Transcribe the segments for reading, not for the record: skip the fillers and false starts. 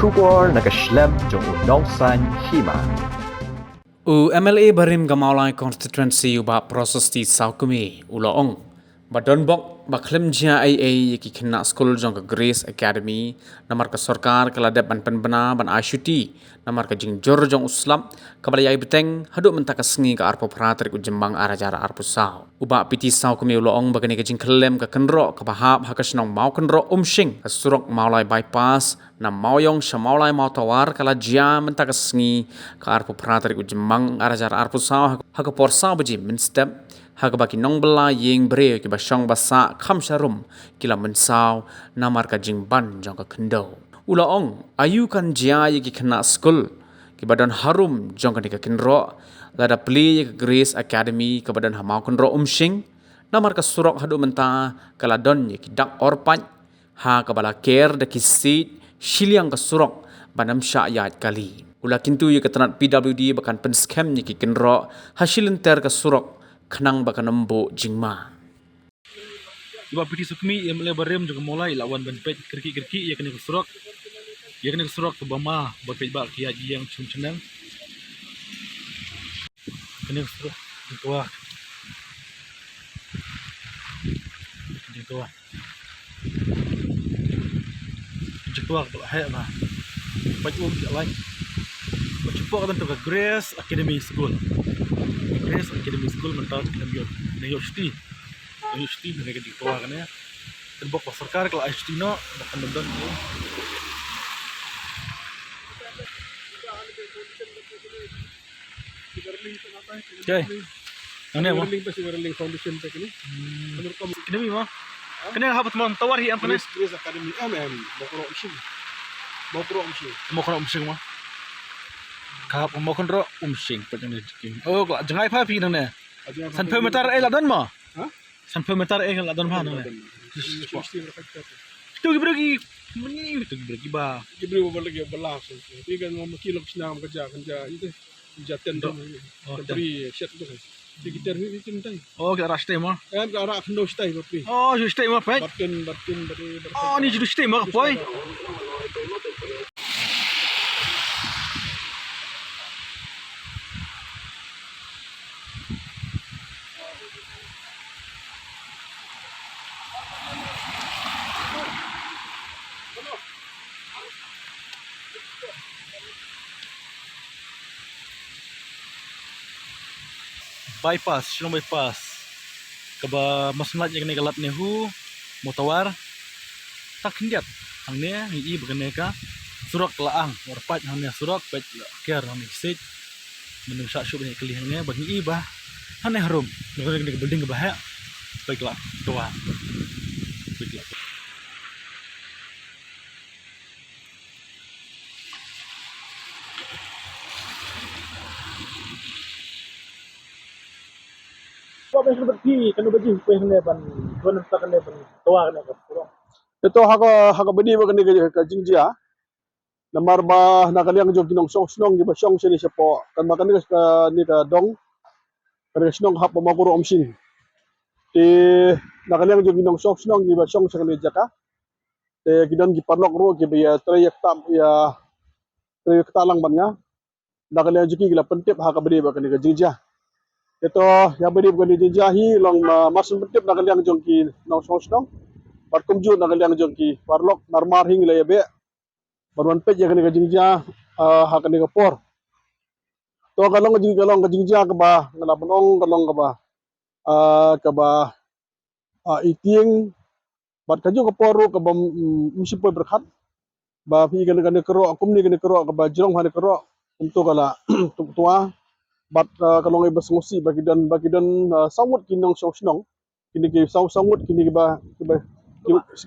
Shubor nakaslem jong unongsan hima. MLA Barim Gamalai constituency uba proses di Saukumi Ulaong Badonbok Baklem Jia AA ki kena school jong ke Grace Academy namar ke sarkar keladap ban penbena ban Ashuti namar ke jingjor jong uslam kabalai beteng haduk mentaka sengi ke arpo prater ku jembang arajara arpo sau uba piti Saukumi Ulaong bagani ke jingklem ke kenro ke bahap hakasnong mau kenro umshing ke surok maulai bypass na mauyong samaulai mau tawar kala jia mentaka sengi ke arpo prater ku jembang arajara arpo sau hakapor sau beji minstep Hagabaki nong bela yeng bre ki basong basa kham sharum kila mensau namar ka jingban jong ka kendo ula ong ayu kan jia ye ki kena school ki badan harum jong ka kinro lada pli ye Grace Academy ka badan hamau kinro umshing namar ka surok hadu menta kala don ye ki dak orpaj ha ka bala care de ki seat shiliang ka surok banam sya yat kali ula kintu ye ketanat PWD bakan pen scam ye ki kinro hasilenter ka surok kenang baka nembo jingma. Iba piti sukmi yang mulai barem juga mulai lawan benpet kerki ya kena kesurok. Ya kena kesurok ke bama benpet bak kia yang cunang. Kena kesurok tua. Tua. Tua tu hai lah. Baju tak lain. Baju kan tu ke Grace Academy School. Grace Academy School mental New York City. Universiti mereka di bawah kan ya. Terbok pasarkar kalau universiti no bahkan benar tu. Okay. Mana apa? Warling Foundation tak ni. Menurut kamu Ini mah. Kena apa teman tawar hi apa ni? Grace Academy mau kena umsing. Mau kena umsing mah. Kap mau kena umsing macam ni. Oh, kau jangan apa pergi nang ni. San pemetar ladon mah. Ha? San pemetar ladon mah nang. Tu pergi meni tu pergi ba. Dia beri lagi belas. Tapi kan mau kilok senam kerja itu jatuh tu. Beri set tu. Jadi kita ni cintai. Oh, kita rush time mah. Kan ke arah kendo stay tapi. Oh, just stay mah, right? Batkin Oh, ni just stay mah, boy. Bypass, Shillong bypass. Kaba masnat yang kena galap nehu, motawar. Tak kendiat. Hang ni, ini berkena ka. Surak laang, warpat hang ni surak, pet kiar hang ni sit. Menungsak syuk banyak kali hang ni, bagi iba. Hang ni harum. Nak kena building ke bahaya. Baiklah, doa. Baiklah. Apa yang seperti kena baju kena ban tak kena ban tua kena ke. Itu hak bedi kena ke jingjia. Namar ba nakaliang jog kinong song di basong sini sepo kan makan ni ka dong kan snong hap makuro omsing. Di nakaliang jog kinong song di basong sekali jaka. Te gidon gi parlok ro gi ya trayek talang bannya. Nakaliang jog gila pentip hak bedi kena ke jingjia. Itu yang beri bukan dijahi long masun betip nak liang jongki nong song barkum ju nak liang jongki parlok marmar hing le be barwan pej yang kena jingja ha kena por to kalong jingja ke ba ngala penong kalong ke ba iting bat kaju ke poru ke ba misi poi berkat ba pi kena kero akum ni kena kero ke ba jrong ha kero untuk kala tua bat kalong ibas ngosi bagi dan samut kinong song kini ki samut kini ba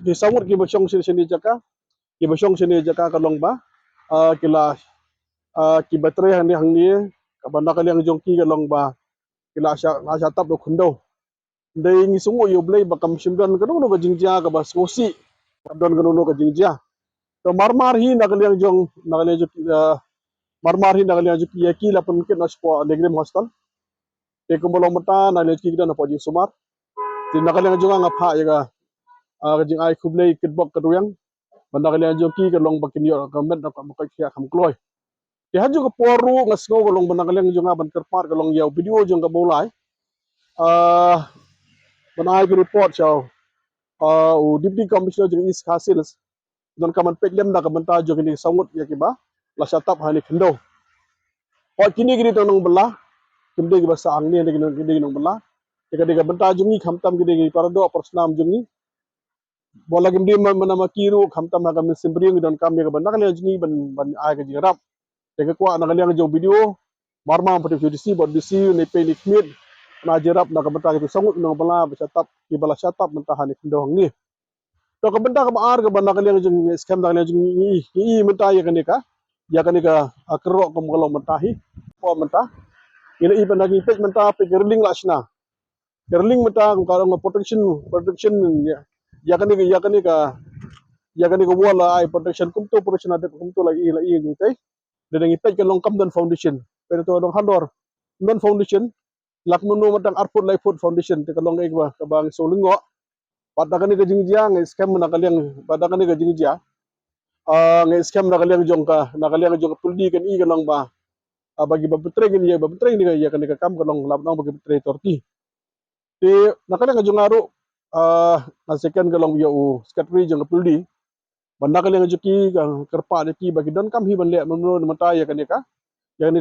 ki samut ki basong sini jaka ki basong sini jaka kalong ba kila ki baterai hang ni kabanda kali yang jongki kalong ba kila asya tap do kundo dai ngi sungu yo blai bakam simdan kanu no jingja ka bas ngosi don kanu no jingja to marmar hi nak yang jong marmar hinda kali ajuk yaki la pun ket naspo negrim hostel te kumbolong mata na le ki dan apo ji sumar ti nakali ajuk nga pha yaga jing ai khublei kitbok kaduyang banda kalian joki ke long bakin yo government nak makai kia kam kloy ti haju ke poru ngasgo ke long banda kalian jonga ban kerpar ke long yau video jong ke bolai banai ke report chau u deputy commissioner jong is hasil don kaman petlem da kabanta jo kini sangut ya kiba la shatap hani khindo o kini gini to nong bela kimde gi basa angni de gini nong bela diga banta jungi khamtam gini para do persnam jungi bola gimdi mana makiru khamtam ha kam simbring don kam ya banda kali jungi ban ai ga jirap diga kwa na kali jo video marma pati judisi bod disi ne pe likmit na jirap na kabanta gi sangut nong bela shatap ki bala shatap mentah hani khindo ni to kabanta ka maar ka banda kali jung scam da kali jung i mentah ya kanika akro kom kalau mentahi po mentah ila i banda gi pej mentah pe gerling lasna gerling mentah kalau protection ya kanika wala ai protection kumto protection ada kumto lagi ni tai dan ngi pej kalong kam dan foundation pero to dong handor non foundation lak menu matang arput life food foundation te kalong ai ba kabang solungo pada kanika jingjia ngi scam na kaliang pada kanika jingjia ngai scam na kaliang jong puldi kan i kalong ba bagi babetre kan ya babetre ni ya kan kam kalong labnang bagi babetre torti ti na kaliang jong aru na second kalong ya u secretary jong puldi banda kaliang joki kerpa de ki bagi don kam hi ban le menurut mata ya kan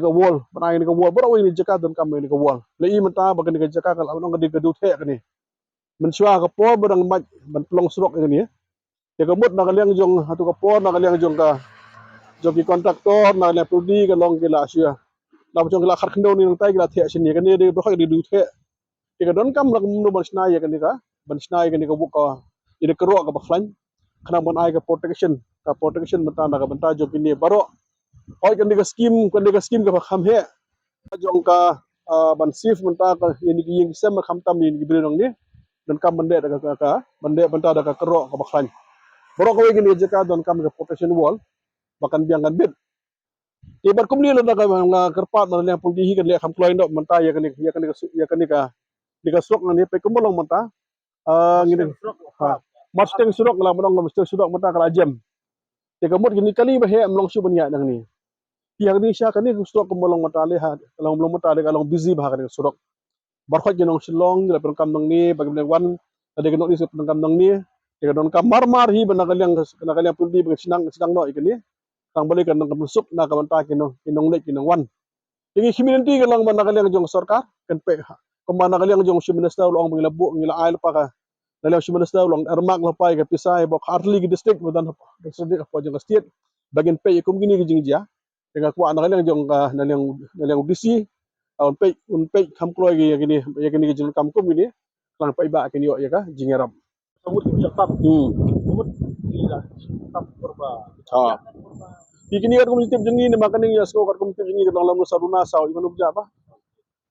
ka wall banai ni ka wall boro ni jaka don kam ni ka wall le i mata bagi ni ka jaka kal abnang ka di ka du the kan ni mensua ka po barang maj ban plong surok kan ni ya kamut na kaliang jong hatu ka po na kaliang jong ka joki kontraktor na le pudi ka long kila sia la jong kila khar khndo ni nang tai kila the sini kan ni de bro di du the ti ka don kam lak nu ban sna ya kan ni ka ban sna ya kan ni ka bu ka ide kero ka baklan kana ban ai ka protection mata na ka banta joki ni baro oi kan ni ka scheme ka kham he jong ka ban sif mata ka ni ki ying sem kham tam ni ki brinong ni dan kam bande da ka bande banta da ka kero ka baklan boro ko gini jeka don kam ka protection wall bakan biangan bit ibar kumni lo daga nga kerpat na le puldi hi kan le kham kloy no manta ya kan ni ka sok ni pe kumolong manta ngini ha mustang surok la bonong mustang surok manta kala jam te kamut gini kali ba he amlong su banya nang ni yang ni sya kan ni surok kumolong manta le ha long belum manta le kalong busy ba kan surok barkhot ginong silong la per kam nang ni bagi wan ada ginong ni per kam nang ni te don kam mar hi bana kaliang puldi bagi sinang no ikani tang balik kan nang masuk na kabanta kinong lek kinong wan ini community kan lang bana kaliang jong sarkar kan pe kumana kaliang jong minister long ngila ail pa ka dalam minister long ermak lapai ka pisai bok harli ki district badan district apa jong state bagian pe kum gini ki jingja dengan ku anak kaliang jong ka nalang bisi un pe kam kloy ki gini ki jong kam kum gini lang pa iba kini ya ka jingeram Samut ki cakap. Samut gila. Cakap berba. ha Ikini kan komuniti jengi ni makan ni yasko kan komuniti jengi kan dalam saruna saw iman ubja apa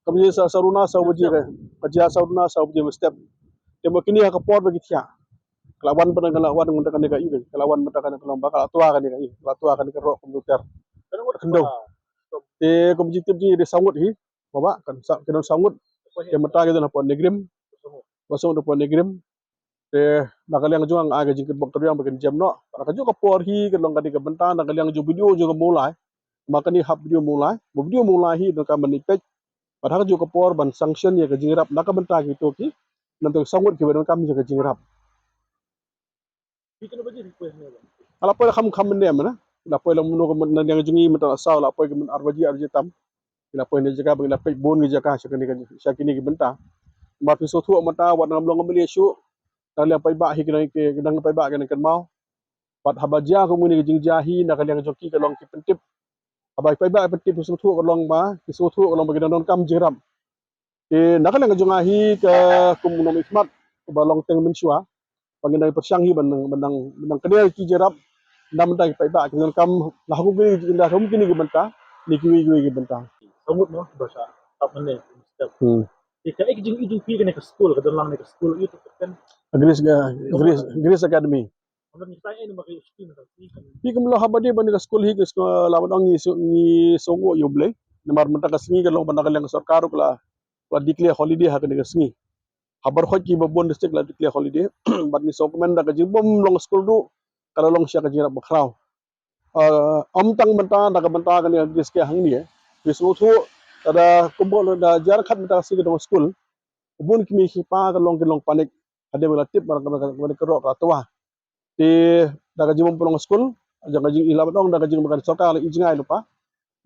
komuniti saruna saw buji ke kerja saruna saw buji step temo kini ka por bagi tia kelawan pada kelawan ngunda kan ka ibe kelawan mata kan kelom bakal tua kan ka i tua kan ka ro komputer kendo te komuniti jengi de sangut hi baba kan sangut ke mata ke na pon negrim basong de pon negrim te nakaliang juang aga jingkit bakter yang bagian jam no para kaju kapor hi kalong kadi kabenta nakaliang ju video ju mulai makani hab video mulai hi dan kaman ipet pada kaju kapor ban sanction ya kajingrap nakabenta gitu ki nanti sangut ki ban kam ju kajingrap Bikin apa je request ni? ala poy kham ne mana la poy la muno ko nan yang jungi mata saw la poy man arwaji tam la poy ne jaga bagi la pej bon ni jaga syakini ki benta ma fi so thu mata wat ngam long ngam su kaliang pai ba hi kedang pai ba kan mau pat habaja ko muni jingja hi na kaliang joki kalong ki pentip abai pai ba pentip su thu kalong ba ki su thu kalong bagi don kam jiram ke na kaliang jonga hi ke kumunong ikmat ba long teng mensua bagi na persyang hi benang kedel ki jiram ndam dai pai ba kan kam la hu gi jinda hum kini gi benta ni ki benta Samut no bahasa apa ni? Jika ek jing pi ke school ke dalam ke school itu kan. Grace Academy Kalau ni saya ni makai scheme tapi kan. Pi kamlo habadi bani ka school hi ke lawan ang ni songo yoble namar mata ka singi kalong banda kalang sarkar kala declare holiday ha ka singi habar khoj ki babon district la declare holiday bat ni dokumen da ka jimbom long school du kalau long siya ka jira bakraw tang menta daga menta kan ya giske hang ni bisu thu ada kumpul da jar khat menta sig dong school bun kimi hipa ka long panik ada bela tip barang ka kerok ka tua di daga jimum pulong school jaga jing ila dong daga jing makan soka la ijingai lupa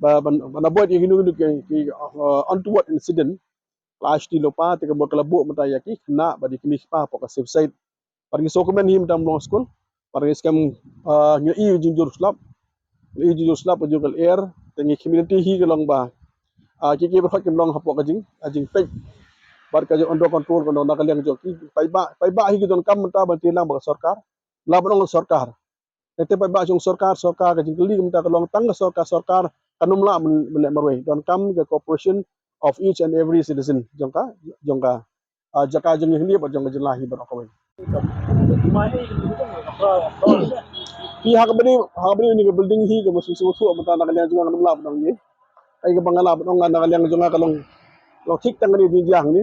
ba avoid hinu ki untoward incident last di lupa tika bakala bu menta yaki kena badi kimi hipa poka safe side pargi sokumen him tam long school pargi skam ngi jing jur slap jujur slap jugal air tengi community hi gelong ba kiki berhak kimlong hapok ajing pek bar ka under control kono nakaliang joki pai ba hi gidon kam menta banti lang ba sarkar labong sarkar ete pai ba jong sarkar ka jing kali menta kalong tang sarkar kanumla men marwe don kam the cooperation of each and every citizen jongka jaka jong hi ba jong jelahi ba ko pi hakabri ni building hi ke musu su mata nakaliang jong kanumla ba ni ay ka bangala ba nga nakaliang jong kalong lo tik tang ni dijang ni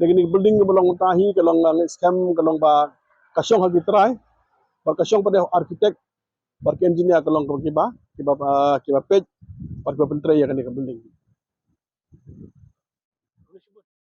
ni building ni belong tahi kalong scam kalong ba kasyong hagi try ba kasyong pada architect ba engineer kalong kiba page ba pentre ya kan ni building